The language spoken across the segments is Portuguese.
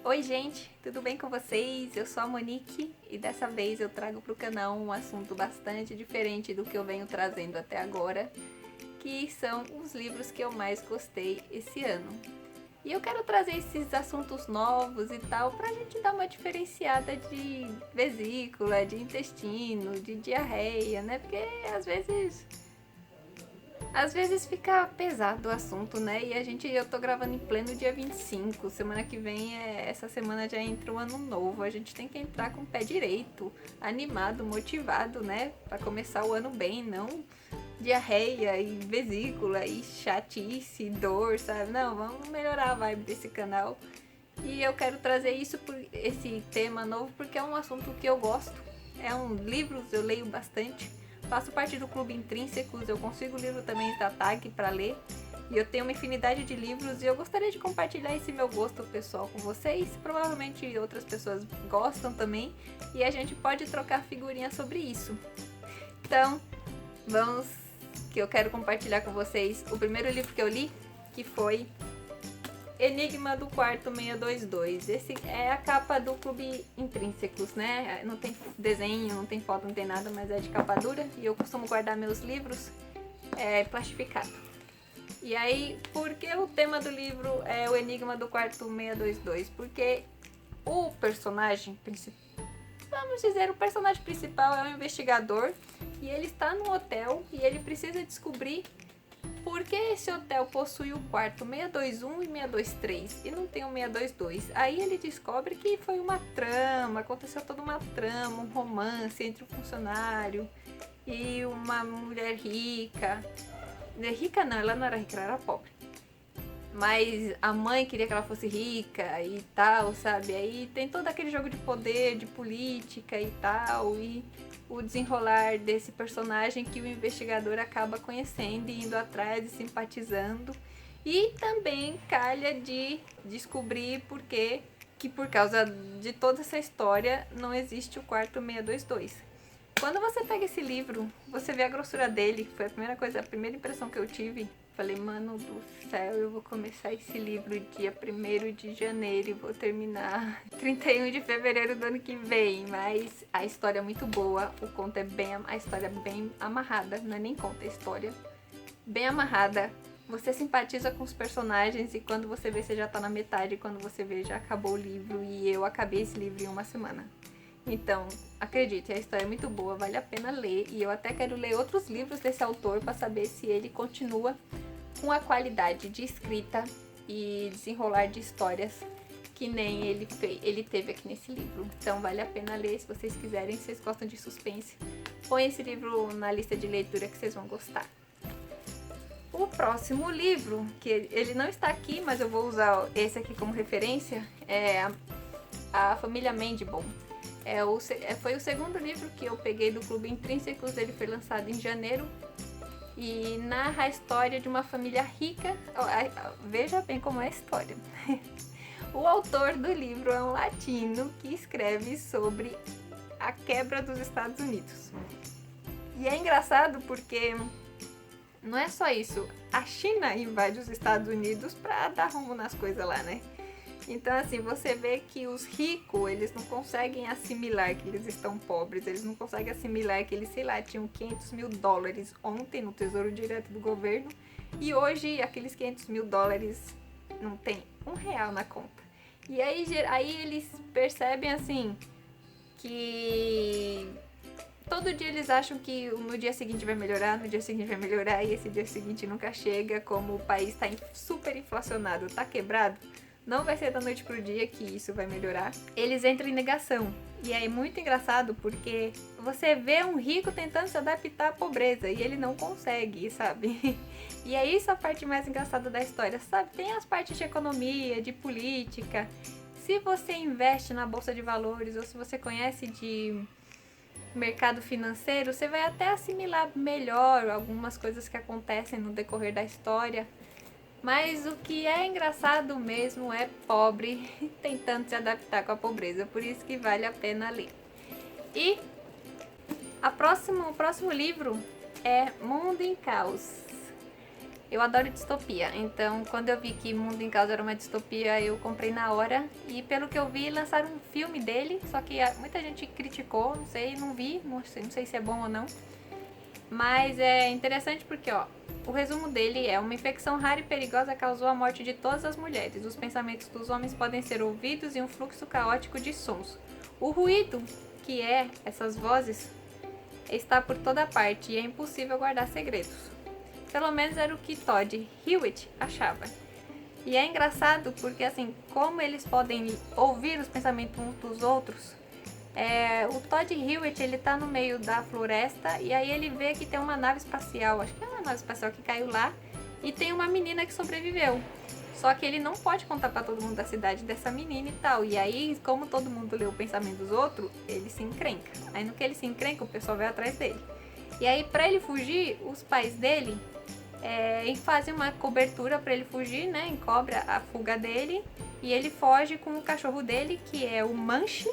Oi gente, tudo bem com vocês? Eu sou a Monique e dessa vez eu trago para o canal um assunto bastante diferente do que eu venho trazendo até agora, que são os livros que eu mais gostei esse ano. E eu quero trazer esses assuntos novos e tal pra gente dar uma diferenciada de vesícula, de intestino, de diarreia, né? Porque às vezes fica pesado o assunto, né? E eu tô gravando em pleno dia 25. Semana que vem, essa semana já entra o ano novo. A gente tem que entrar com o pé direito, animado, motivado, né? Pra começar o ano bem, não diarreia e vesícula e chatice, dor, sabe? Não, vamos melhorar a vibe desse canal. E eu quero trazer esse tema novo porque é um assunto que eu gosto. Livros, eu leio bastante. Faço parte do Clube Intrínsecos, eu consigo livro também da TAG para ler. E eu tenho uma infinidade de livros e eu gostaria de compartilhar esse meu gosto pessoal com vocês. Provavelmente outras pessoas gostam também e a gente pode trocar figurinhas sobre isso. Então, vamos, que eu quero compartilhar com vocês o primeiro livro que eu li, que foi Enigma do Quarto 622. Esse é a capa do Clube Intrínsecos, né? Não tem desenho, não tem foto, não tem nada, mas é de capa dura. E eu costumo guardar meus livros plastificado. E aí, por que o tema do livro é o Enigma do Quarto 622? Porque o personagem principal, vamos dizer, o personagem principal é um investigador e ele está num hotel e ele precisa descobrir por que esse hotel possui o quarto 621 e 623 e não tem o 622. Aí ele descobre que foi uma trama, aconteceu toda uma trama, um romance entre um funcionário e uma mulher rica. Rica não, ela não era rica, ela era pobre. Mas a mãe queria que ela fosse rica e tal, sabe? Aí tem todo aquele jogo de poder, de política e tal, e o desenrolar desse personagem que o investigador acaba conhecendo e indo atrás e simpatizando. E também calha de descobrir que por causa de toda essa história não existe o quarto 622. Quando você pega esse livro, você vê a grossura dele, foi a primeira impressão que eu tive. Falei, mano do céu, eu vou começar esse livro dia 1º de janeiro e vou terminar 31 de fevereiro do ano que vem. Mas a história é muito boa, a história é bem amarrada, não é nem conta, é história bem amarrada. Você simpatiza com os personagens e quando você vê, você já tá na metade, quando você vê, já acabou o livro. E eu acabei esse livro em uma semana. Então, acredite, a história é muito boa, vale a pena ler. E eu até quero ler outros livros desse autor para saber se ele continua com a qualidade de escrita e desenrolar de histórias que nem ele teve aqui nesse livro. Então vale a pena ler se vocês quiserem, se vocês gostam de suspense. Põe esse livro na lista de leitura que vocês vão gostar. O próximo livro, que ele não está aqui, mas eu vou usar esse aqui como referência, é A Família Mandible. Foi o segundo livro que eu peguei do Clube Intrínsecos, ele foi lançado em janeiro e narra a história de uma família rica. Veja bem como é a história. O autor do livro é um latino que escreve sobre a quebra dos Estados Unidos. E é engraçado porque não é só isso, a China invade os Estados Unidos para dar rumo nas coisas lá, né? Então, assim, você vê que os ricos, eles não conseguem assimilar que eles estão pobres, eles não conseguem assimilar que eles, sei lá, tinham 500 mil dólares ontem no Tesouro Direto do governo e hoje aqueles 500 mil dólares não tem R$1 na conta. E aí eles percebem, assim, que todo dia eles acham que no dia seguinte vai melhorar, no dia seguinte vai melhorar e esse dia seguinte nunca chega, como o país está super inflacionado, está quebrado. Não vai ser da noite pro dia que isso vai melhorar. Eles entram em negação. E é muito engraçado porque você vê um rico tentando se adaptar à pobreza e ele não consegue, sabe? E é isso a parte mais engraçada da história, sabe? Tem as partes de economia, de política. Se você investe na bolsa de valores ou se você conhece de mercado financeiro, você vai até assimilar melhor algumas coisas que acontecem no decorrer da história. Mas o que é engraçado mesmo é pobre tentando se adaptar com a pobreza, por isso que vale a pena ler. E o próximo livro é Mundo em Caos. Eu adoro distopia, então quando eu vi que Mundo em Caos era uma distopia, eu comprei na hora. E pelo que eu vi, lançaram um filme dele, só que muita gente criticou, não sei, não vi, não sei se é bom ou não. Mas é interessante porque, ó, o resumo dele é: uma infecção rara e perigosa causou a morte de todas as mulheres. Os pensamentos dos homens podem ser ouvidos em um fluxo caótico de sons. O ruído, que é essas vozes, está por toda parte e é impossível guardar segredos. Pelo menos era o que Todd Hewitt achava. E é engraçado porque, assim, como eles podem ouvir os pensamentos uns dos outros, o Todd Hewitt, ele tá no meio da floresta e aí ele vê que tem uma nave espacial, acho que é uma nave espacial que caiu lá, e tem uma menina que sobreviveu. Só que ele não pode contar pra todo mundo da cidade dessa menina e tal. E aí, como todo mundo lê o pensamento dos outros, ele se encrenca. Aí no que ele se encrenca, o pessoal vai atrás dele. E aí, pra ele fugir, os pais dele fazem uma cobertura pra ele fugir, né? Encobre a fuga dele. E ele foge com o cachorro dele, que é o Manche.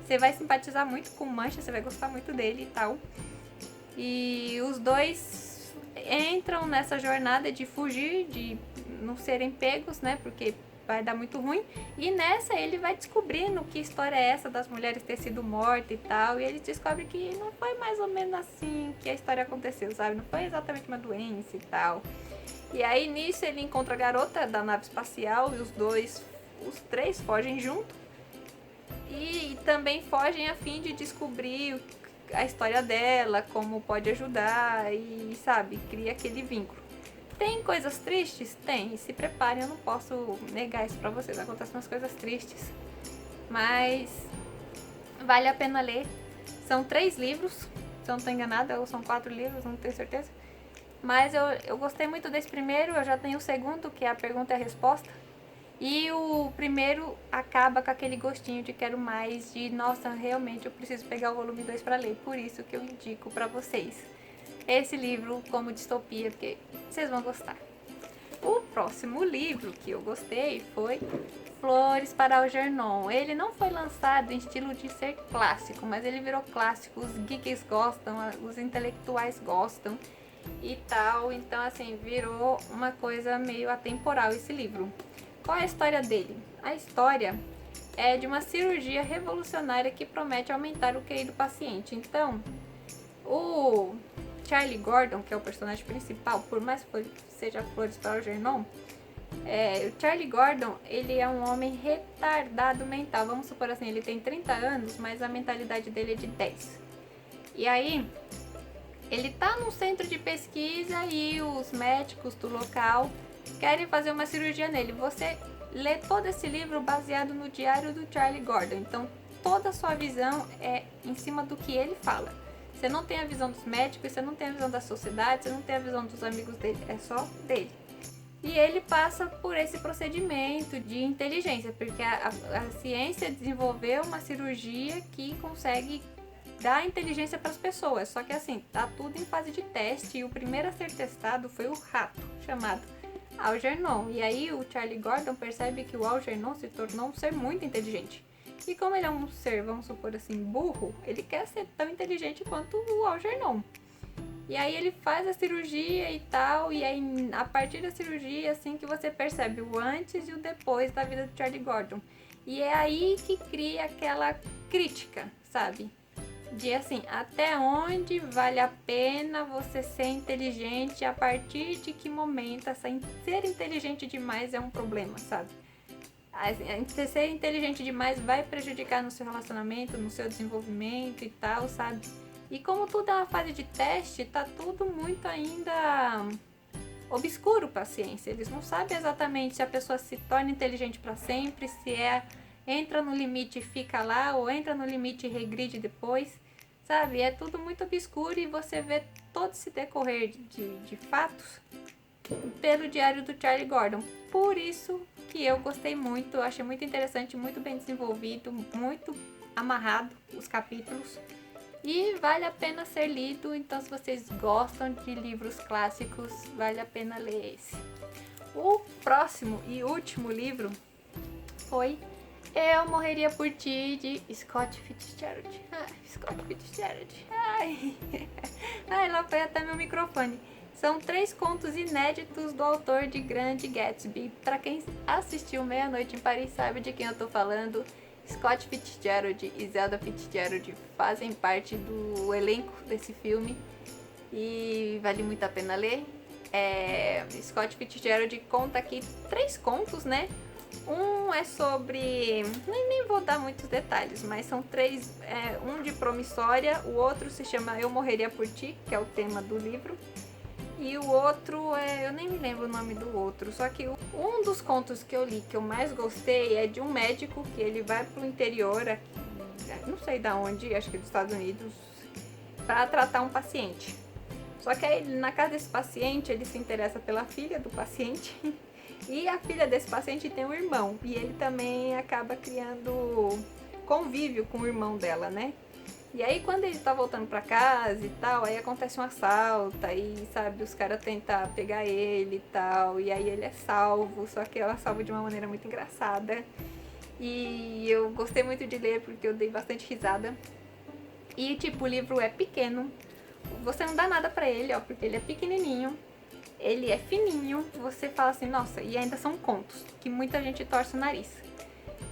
Você vai simpatizar muito com o Manche, você vai gostar muito dele e tal. E os dois entram nessa jornada de fugir, de não serem pegos, né? Porque vai dar muito ruim. E nessa ele vai descobrindo que história é essa das mulheres ter sido mortas e tal. E ele descobre que não foi mais ou menos assim que a história aconteceu, sabe? Não foi exatamente uma doença e tal. E aí nisso ele encontra a garota da nave espacial e os três fogem junto. E também fogem a fim de descobrir a história dela, como pode ajudar e, sabe, cria aquele vínculo. Tem coisas tristes? Tem. Se preparem, eu não posso negar isso pra vocês. Acontecem umas coisas tristes. Mas vale a pena ler. São 3 livros, se eu não tô enganada, ou são 4 livros, não tenho certeza. Mas eu gostei muito desse primeiro, eu já tenho o segundo, que é a pergunta e a resposta. E o primeiro acaba com aquele gostinho de quero mais, de nossa, realmente eu preciso pegar o volume 2 para ler. Por isso que eu indico para vocês esse livro como distopia, porque vocês vão gostar. O próximo livro que eu gostei foi Flores para Algernon. Ele não foi lançado em estilo de ser clássico, mas ele virou clássico. Os geeks gostam, os intelectuais gostam e tal. Então, assim, virou uma coisa meio atemporal esse livro. Qual é a história dele? A história é de uma cirurgia revolucionária que promete aumentar o QI do paciente. Então, o Charlie Gordon, que é o personagem principal, por mais que seja Flores para Algernon, o Charlie Gordon, ele é um homem retardado mental. Vamos supor assim, ele tem 30 anos, mas a mentalidade dele é de 10. E aí, ele tá num centro de pesquisa e os médicos do local querem fazer uma cirurgia nele. Você lê todo esse livro baseado no diário do Charlie Gordon. Então, toda a sua visão é em cima do que ele fala. Você não tem a visão dos médicos, você não tem a visão da sociedade, você não tem a visão dos amigos dele, é só dele. E ele passa por esse procedimento de inteligência, porque a ciência desenvolveu uma cirurgia que consegue dar inteligência para as pessoas. Só que assim, tá tudo em fase de teste e o primeiro a ser testado foi o rato, chamado Algernon. E aí o Charlie Gordon percebe que o Algernon se tornou um ser muito inteligente. E como ele é um ser, vamos supor assim, burro, ele quer ser tão inteligente quanto o Algernon. E aí ele faz a cirurgia e tal, e aí a partir da cirurgia, assim que você percebe o antes e o depois da vida do Charlie Gordon. E é aí que cria aquela crítica, sabe? De assim, até onde vale a pena você ser inteligente, a partir de que momento ser inteligente demais é um problema, sabe? Ser inteligente demais vai prejudicar no seu relacionamento, no seu desenvolvimento e tal, sabe? E como tudo é uma fase de teste, tá tudo muito ainda obscuro para a ciência. Eles não sabem exatamente se a pessoa se torna inteligente para sempre, se entra no limite e fica lá, ou entra no limite e regride depois, sabe? É tudo muito obscuro e você vê todo esse decorrer de fatos pelo diário do Charlie Gordon. Por isso que eu gostei muito, eu achei muito interessante, muito bem desenvolvido, muito amarrado os capítulos. E vale a pena ser lido, então se vocês gostam de livros clássicos, vale a pena ler esse. O próximo e último livro foi Eu Morreria por Ti, de Scott Fitzgerald. Scott Fitzgerald. Ai, lá foi até meu microfone. São 3 contos inéditos do autor de Grande Gatsby. Para quem assistiu Meia-Noite em Paris sabe de quem eu tô falando. Scott Fitzgerald e Zelda Fitzgerald fazem parte do elenco desse filme e vale muito a pena ler. Scott Fitzgerald conta aqui 3 contos, né? Um é sobre... nem vou dar muitos detalhes, mas são 3. Um de promissória, o outro se chama Eu Morreria por Ti, que é o tema do livro. E o outro eu nem me lembro o nome do outro, só que um dos contos que eu li que eu mais gostei é de um médico que ele vai pro interior, aqui, não sei da onde, acho que dos Estados Unidos, para tratar um paciente. Só que aí na casa desse paciente ele se interessa pela filha do paciente e a filha desse paciente tem um irmão e ele também acaba criando convívio com o irmão dela, né? E aí quando ele tá voltando pra casa e tal, aí acontece um assalto, aí, sabe, os caras tentam pegar ele e tal, e aí ele é salvo, só que ela é salvo de uma maneira muito engraçada. E eu gostei muito de ler porque eu dei bastante risada. E tipo, o livro é pequeno, você não dá nada pra ele, ó, porque ele é pequenininho, ele é fininho, você fala assim, nossa, e ainda são contos, que muita gente torce o nariz.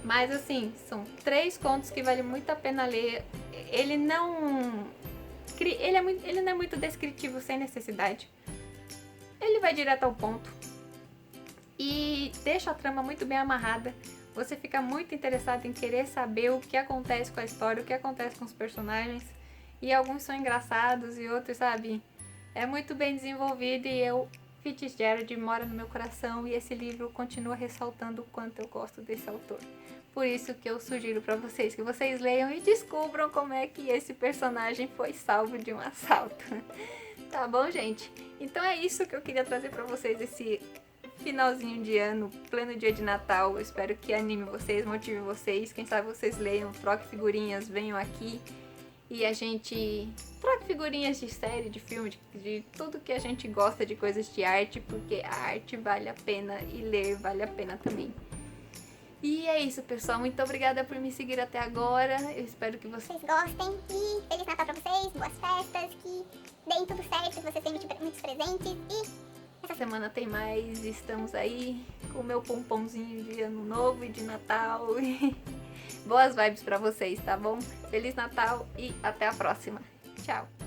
Mas assim, são 3 contos que vale muito a pena ler. Ele não é muito descritivo sem necessidade. Ele vai direto ao ponto. E deixa a trama muito bem amarrada. Você fica muito interessado em querer saber o que acontece com a história, o que acontece com os personagens. E alguns são engraçados e outros, sabe? É muito bem desenvolvido e Fitzgerald mora no meu coração e esse livro continua ressaltando o quanto eu gosto desse autor. Por isso que eu sugiro para vocês que vocês leiam e descubram como é que esse personagem foi salvo de um assalto. Tá bom, gente? Então é isso que eu queria trazer para vocês esse finalzinho de ano, pleno dia de Natal. Eu espero que anime vocês, motive vocês. Quem sabe vocês leiam, troquem figurinhas, venham aqui e a gente troque figurinhas de série, de filme, de tudo que a gente gosta de coisas de arte, porque a arte vale a pena e ler vale a pena também. E é isso, pessoal. Muito obrigada por me seguir até agora. Eu espero que vocês gostem e Feliz Natal pra vocês, boas festas, que deem tudo certo, que vocês tenham muitos presentes e essa semana tem mais. Estamos aí com o meu pomponzinho de ano novo e de Natal. Boas vibes pra vocês, tá bom? Feliz Natal e até a próxima. Tchau!